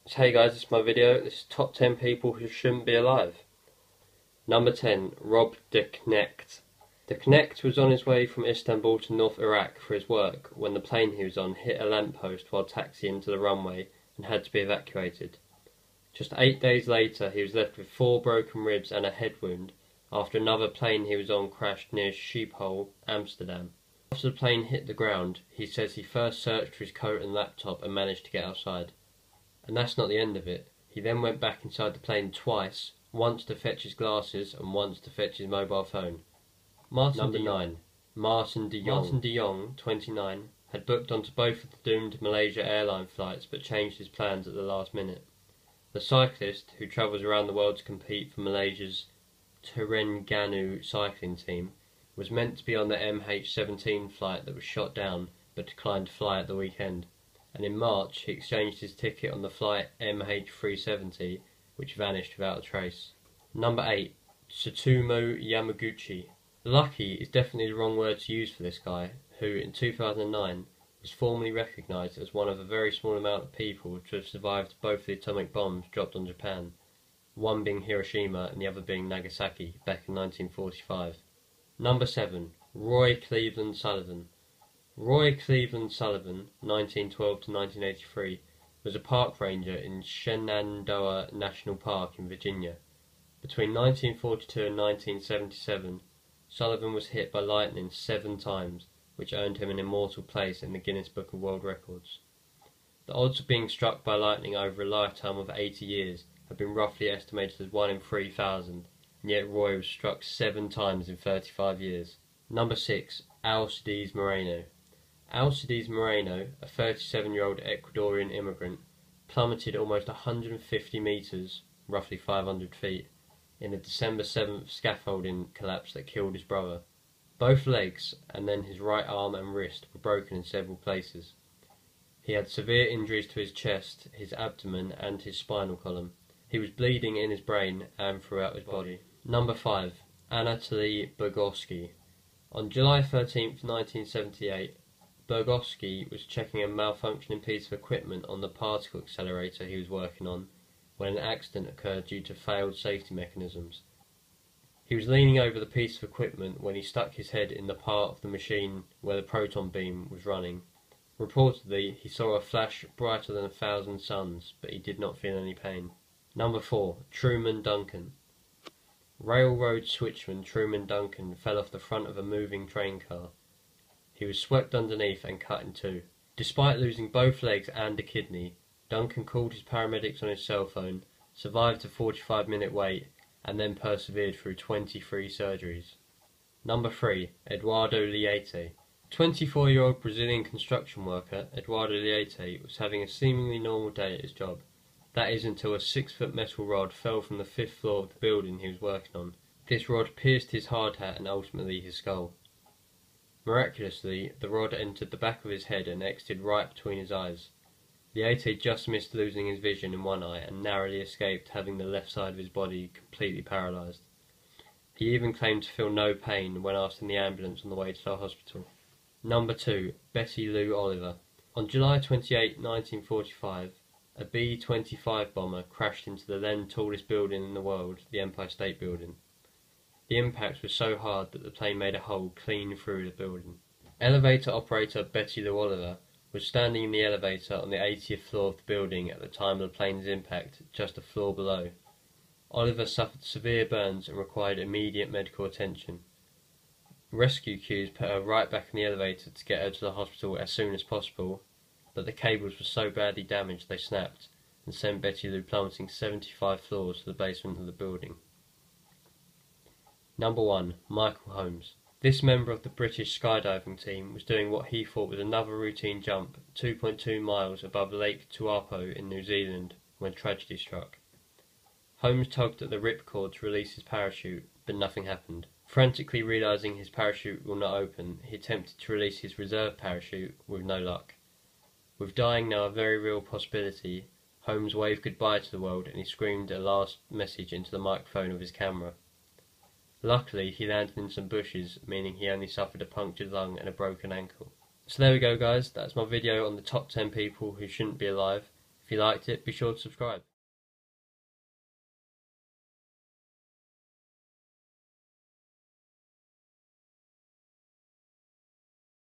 Hey guys, this is my video. This is top 10 people who shouldn't be alive. Number 10, Rob de KNECHT. De KNECHT was on his way from Istanbul to North Iraq for his work when the plane he was on hit a lamppost while taxiing to the runway and had to be evacuated. Just 8 days later he was left with 4 broken ribs and a head wound after another plane he was on crashed near Schiphol, Amsterdam. After the plane hit the ground, he says he first searched for his coat and laptop and managed to get outside. And that's not the end of it. He then went back inside the plane twice, once to fetch his glasses and once to fetch his mobile phone. Number 9. Maarten de Jong. Maarten de Jong, 29, had booked onto both of the doomed Malaysia airline flights but changed his plans at the last minute. The cyclist, who travels around the world to compete for Malaysia's Terengganu cycling team, was meant to be on the MH17 flight that was shot down but declined to fly at the weekend. And in March he exchanged his ticket on the flight MH370, which vanished without a trace. Number 8. TSUTOMU Yamaguchi. Lucky is definitely the wrong word to use for this guy, who in 2009 was formally recognised as one of a very small amount of people to have survived both the atomic bombs dropped on Japan, one being Hiroshima and the other being Nagasaki, back in 1945. Number 7. Roy Cleveland Sullivan. Roy Cleveland Sullivan, 1912 to 1983, was a park ranger in Shenandoah National Park in Virginia. Between 1942 and 1977, Sullivan was hit by lightning 7 times, which earned him an immortal place in the Guinness Book of World Records. The odds of being struck by lightning over a lifetime of 80 years have been roughly estimated as 1 in 3,000, and yet Roy was struck 7 times in 35 years. Number 6. ALCIDES Moreno. ALCIDES Moreno, a 37-year-old Ecuadorian immigrant, plummeted almost 150 metres, roughly 500 feet, in a December 7th scaffolding collapse that killed his brother. Both legs, and then his right arm and wrist, were broken in several places. He had severe injuries to his chest, his abdomen and his spinal column. He was bleeding in his brain and throughout his body. Number 5. ANATOLI BUGORSKI. On July 13th, 1978, BUGORSKI was checking a malfunctioning piece of equipment on the particle accelerator he was working on when an accident occurred due to failed safety mechanisms. He was leaning over the piece of equipment when he stuck his head in the part of the machine where the proton beam was running. Reportedly, he saw a flash brighter than 1,000 suns, but he did not feel any pain. Number 4. Truman Duncan. Railroad switchman Truman Duncan fell off the front of a moving train car. He was swept underneath and cut in 2. Despite losing both legs and a kidney, Duncan called his paramedics on his cell phone, survived a 45-minute wait, and then persevered through 23 surgeries. Number 3. Eduardo LEITE. 24-year-old Brazilian construction worker Eduardo LEITE was having a seemingly normal day at his job. That is until a 6-foot metal rod fell from the 5th floor of the building he was working on. This rod pierced his hard hat and ultimately his skull. Miraculously, the rod entered the back of his head and exited right between his eyes. LEITE just missed losing his vision in one eye and narrowly escaped having the left side of his body completely paralysed. He even claimed to feel no pain when asked in the ambulance on the way to the hospital. Number 2. Betty Lou Oliver. On July 28, 1945, a B-25 bomber crashed into the then tallest building in the world, the Empire State Building. The impact was so hard that the plane made a hole clean through the building. Elevator operator Betty Lou Oliver was standing in the elevator on the 80th floor of the building at the time of the plane's impact, just a floor below. Oliver suffered severe burns and required immediate medical attention. Rescue crews put her right back in the elevator to get her to the hospital as soon as possible, but the cables were so badly damaged they snapped and sent Betty Lou plummeting 75 floors to the basement of the building. Number 1. Michael Holmes. This member of the British skydiving team was doing what he thought was another routine jump 2.2 miles above Lake Taupo in New Zealand when tragedy struck. Holmes tugged at the ripcord to release his parachute, but nothing happened. Frantically realising his parachute will not open, he attempted to release his reserve parachute with no luck. With dying now a very real possibility, Holmes waved goodbye to the world and he screamed a last message into the microphone of his camera. Luckily, he landed in some bushes, meaning he only suffered a punctured lung and a broken ankle. So there we go guys, that's my video on the top 10 people who shouldn't be alive. If you liked it, be sure to subscribe.